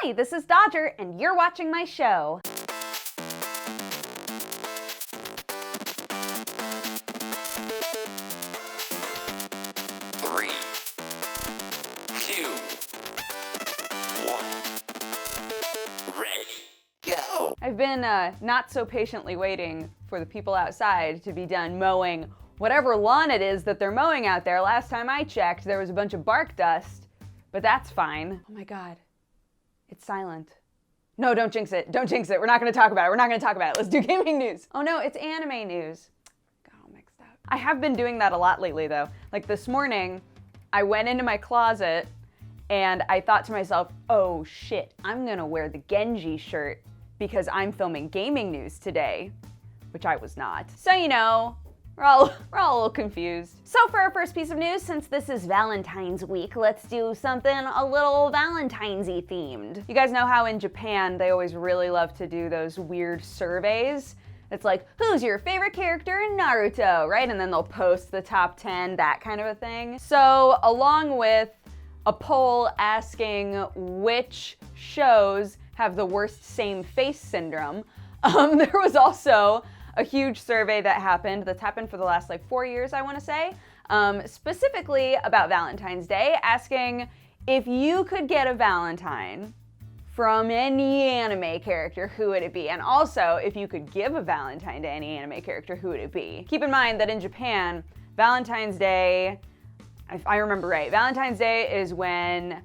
Hi, this is Dodger, and you're watching my show. Three, two, one, ready, go. I've been not so patiently waiting for the people outside to be done mowing whatever lawn it is that they're mowing out there. Last time I checked, there was a bunch of bark dust, but that's fine. Oh my God, it's silent. No, don't jinx it. Don't jinx it. We're not gonna talk about it. We're not gonna talk about it. Let's do gaming news. Oh no, it's anime news. Got all mixed up. I have been doing that a lot lately though. Like this morning, I went into my closet and I thought to myself, oh shit, I'm gonna wear the Genji shirt because I'm filming gaming news today, which I was not. So you know, we're all a little confused. So for our first piece of news, since this is Valentine's week, let's do something a little Valentine's-y themed. You guys know how in Japan, they always really love to do those weird surveys? It's like, who's your favorite character in Naruto, right? And then they'll post the top 10, that kind of a thing. So along with a poll asking which shows have the worst same face syndrome, there was also a huge survey that's happened for the last like 4 years, I want to say, specifically about Valentine's Day, asking if you could get a Valentine from any anime character, who would it be? And also, if you could give a Valentine to any anime character, who would it be? Keep in mind that in Japan, Valentine's Day, if I remember right, Valentine's Day is when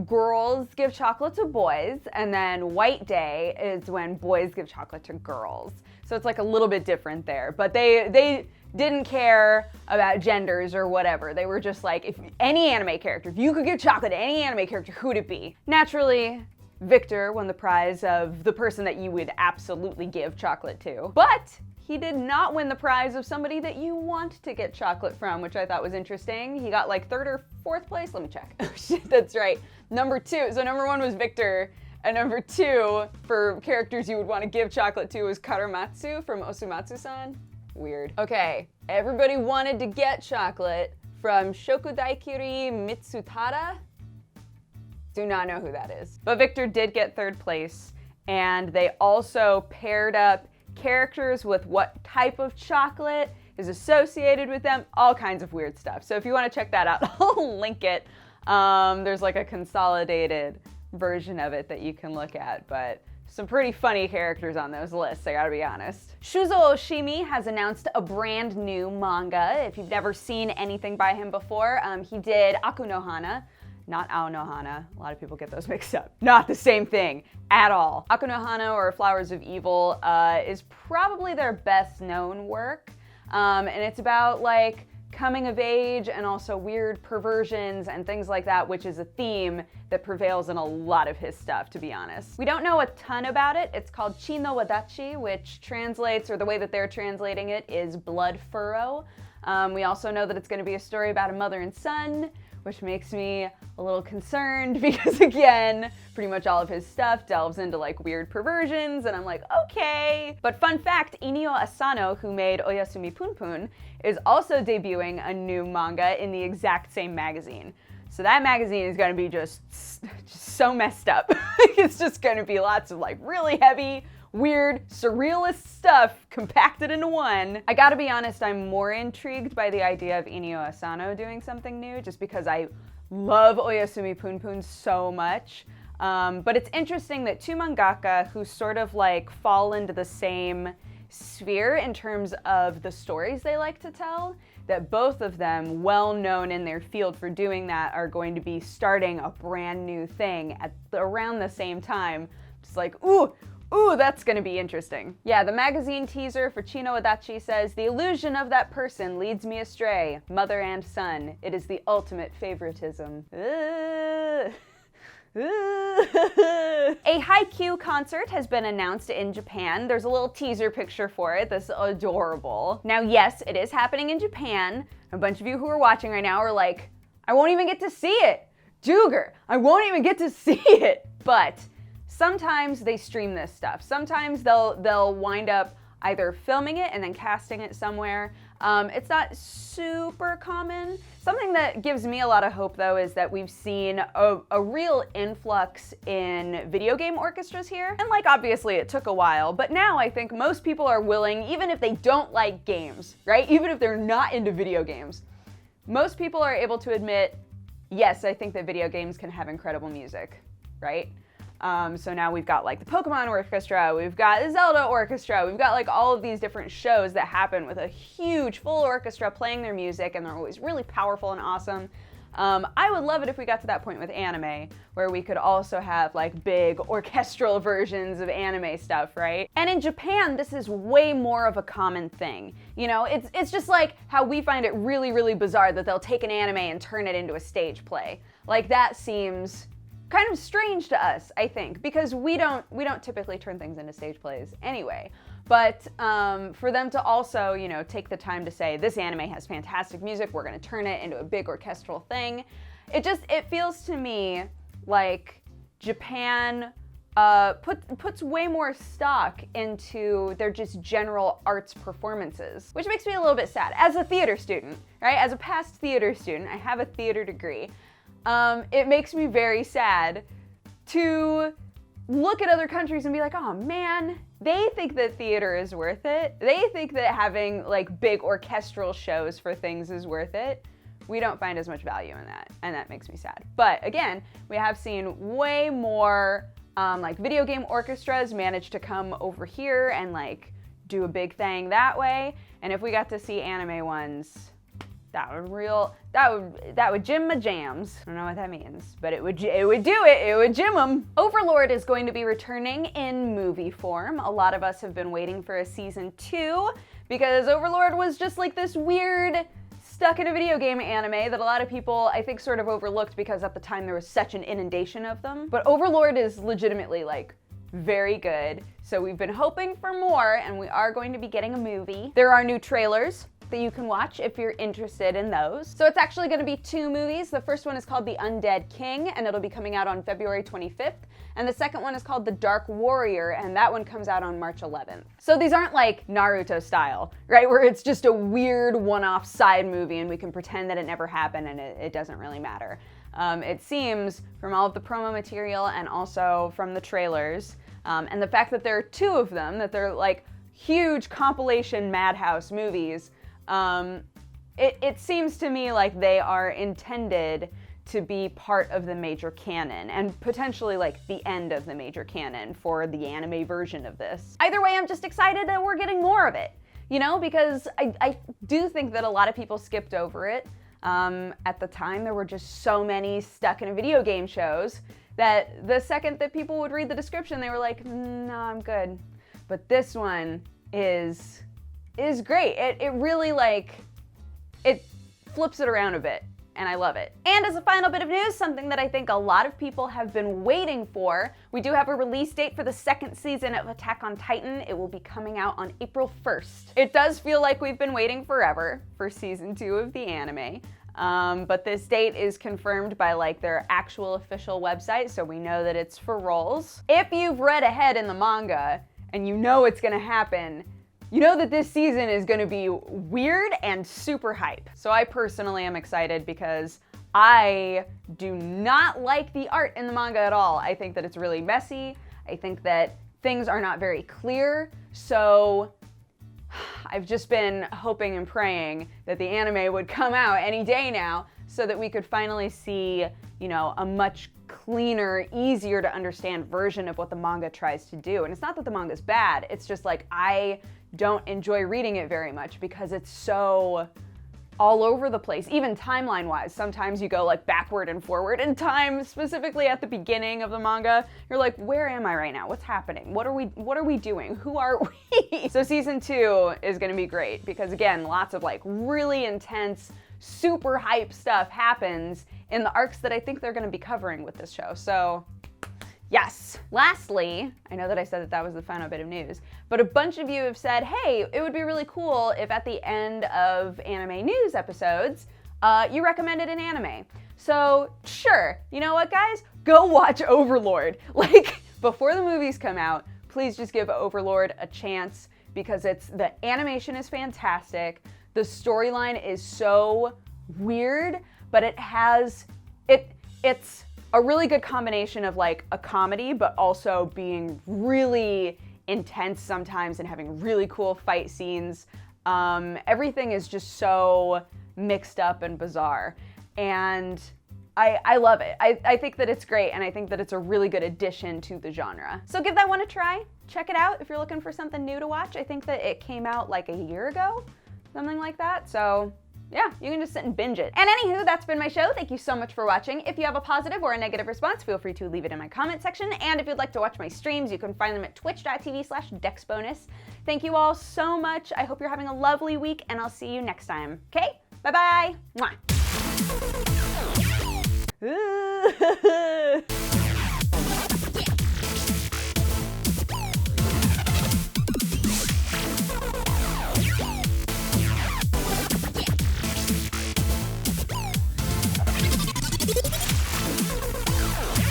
girls give chocolate to boys, and then White Day is when boys give chocolate to girls. So it's like a little bit different there, but they didn't care about genders or whatever. They were just like, if any anime character, if you could give chocolate to any anime character, who would it be? Naturally, Victor won the prize of the person that you would absolutely give chocolate to, but he did not win the prize of somebody that you want to get chocolate from, which I thought was interesting. He got like 3rd or 4th place. Let me check. Oh shit, that's right. Number 2. So number 1 was Victor, and number 2 for characters you would want to give chocolate to was Karamatsu from Osumatsu-san. Weird. Okay, everybody wanted to get chocolate from Shokudaikiri Mitsutada. Do not know who that is. But Victor did get 3rd place, and they also paired up characters with what type of chocolate is associated with them, all kinds of weird stuff. So if you want to check that out, I'll link it. There's like a consolidated version of it that you can look at, but some pretty funny characters on those lists, I gotta be honest. Shuzo Oshimi has announced a brand new manga. If you've never seen anything by him before, he did Aku no Hana, not Ao no Hana. A lot of people get those mixed up. Not the same thing at all. Aku no Hana, or Flowers of Evil, is probably their best known work. And it's about like coming of age and also weird perversions and things like that, which is a theme that prevails in a lot of his stuff, to be honest. We don't know a ton about it. It's called Chi no Wadachi, which translates, or the way that they're translating it is blood furrow. We also know that it's gonna be a story about a mother and son, which makes me a little concerned because again, pretty much all of his stuff delves into like weird perversions, and I'm like, okay. But fun fact, Inio Asano, who made Oyasumi Punpun, is also debuting a new manga in the exact same magazine. So that magazine is gonna be just so messed up. It's just gonna be lots of like really heavy, weird, surrealist stuff compacted into one. I gotta be honest, I'm more intrigued by the idea of Inio Asano doing something new, just because I love Oyasumi Punpun so much. But it's interesting that 2 mangaka who sort of like fall into the same sphere in terms of the stories they like to tell, that both of them, well known in their field for doing that, are going to be starting a brand new thing at around the same time. Just like, ooh, that's gonna be interesting. Yeah, the magazine teaser for Chi no Wadachi says, "The illusion of that person leads me astray, mother and son. It is the ultimate favoritism." A Haikyuu concert has been announced in Japan. There's a little teaser picture for it that's adorable. Now, yes, it is happening in Japan. A bunch of you who are watching right now are like, I won't even get to see it. Duger, I won't even get to see it. But sometimes they stream this stuff. Sometimes they'll wind up either filming it and then casting it somewhere. It's not super common. Something that gives me a lot of hope, though, is that we've seen a real influx in video game orchestras here. And like, obviously it took a while, but now I think most people are willing, even if they don't like games, right? Even if they're not into video games, most people are able to admit, yes, I think that video games can have incredible music, right? So now we've got like the Pokemon Orchestra, we've got the Zelda Orchestra, we've got like all of these different shows that happen with a huge full orchestra playing their music, and they're always really powerful and awesome. I would love it if we got to that point with anime, where we could also have like big orchestral versions of anime stuff, right? And in Japan, this is way more of a common thing. You know, it's just like how we find it really, really bizarre that they'll take an anime and turn it into a stage play. Like, that seems kind of strange to us, I think, because we don't typically turn things into stage plays anyway. But for them to also, you know, take the time to say, this anime has fantastic music, we're gonna turn it into a big orchestral thing, it feels to me like Japan puts way more stock into their just general arts performances, which makes me a little bit sad. As a theater student, right? As a past theater student, I have a theater degree. It makes me very sad to look at other countries and be like, oh man, they think that theater is worth it. They think that having like big orchestral shows for things is worth it. We don't find as much value in that, and that makes me sad. But again, we have seen way more like video game orchestras manage to come over here and like do a big thing that way. And if we got to see anime ones, that would jim my jams. I don't know what that means, but it would do it. It would jim them. Overlord is going to be returning in movie form. A lot of us have been waiting for a season 2 because Overlord was just like this weird stuck in a video game anime that a lot of people, I think, sort of overlooked because at the time there was such an inundation of them. But Overlord is legitimately like very good. So we've been hoping for more, and we are going to be getting a movie. There are new trailers that you can watch if you're interested in those. So it's actually going to be 2 movies. The first one is called The Undead King, and it'll be coming out on February 25th. And the second one is called The Dark Warrior, and that one comes out on March 11th. So these aren't like Naruto style, right? Where it's just a weird one-off side movie and we can pretend that it never happened and it doesn't really matter. It seems from all of the promo material and also from the trailers, and the fact that there are 2 of them, that they're like huge compilation Madhouse movies, it seems to me like they are intended to be part of the major canon and potentially like the end of the major canon for the anime version of this. Either way, I'm just excited that we're getting more of it, you know, because I do think that a lot of people skipped over it. At the time, there were just so many stuck in a video game shows that the second that people would read the description, they were like, no, I'm good. But this one is great. It really like, it flips it around a bit, and I love it. And as a final bit of news, something that I think a lot of people have been waiting for, we do have a release date for the 2nd season of Attack on Titan. It will be coming out on April 1st. It does feel like we've been waiting forever for season 2 of the anime. But this date is confirmed by like their actual official website, so we know that it's for rolls. If you've read ahead in the manga and you know it's gonna happen, you know that this season is gonna be weird and super hype. So I personally am excited because I do not like the art in the manga at all. I think that it's really messy. I think that things are not very clear. So I've just been hoping and praying that the anime would come out any day now so that we could finally see, you know, a much cleaner, easier to understand version of what the manga tries to do. And it's not that the manga's bad, it's just like I don't enjoy reading it very much because it's so all over the place, even timeline wise. Sometimes you go like backward and forward in time, specifically at the beginning of the manga. You're like, where am I right now? What's happening? What are we doing? Who are we? So season 2 is gonna be great because again, lots of like really intense, super hype stuff happens in the arcs that I think they're gonna be covering with this show. So yes. Lastly, I know that I said that was the final bit of news, but a bunch of you have said, hey, it would be really cool if at the end of anime news episodes, you recommended an anime. So sure, you know what guys? Go watch Overlord. Like, before the movies come out, please just give Overlord a chance because the animation is fantastic. The storyline is so weird, but it's a really good combination of like a comedy, but also being really intense sometimes and having really cool fight scenes. Everything is just so mixed up and bizarre. And I love it. I think that it's great, and I think that it's a really good addition to the genre. So give that one a try. Check it out if you're looking for something new to watch. I think that it came out like a year ago, something like that. So yeah, you can just sit and binge it. And anywho, that's been my show. Thank you so much for watching. If you have a positive or a negative response, feel free to leave it in my comment section. And if you'd like to watch my streams, you can find them at twitch.tv/dexbonus. Thank you all so much. I hope you're having a lovely week, and I'll see you next time. Okay? Bye-bye. Mwah.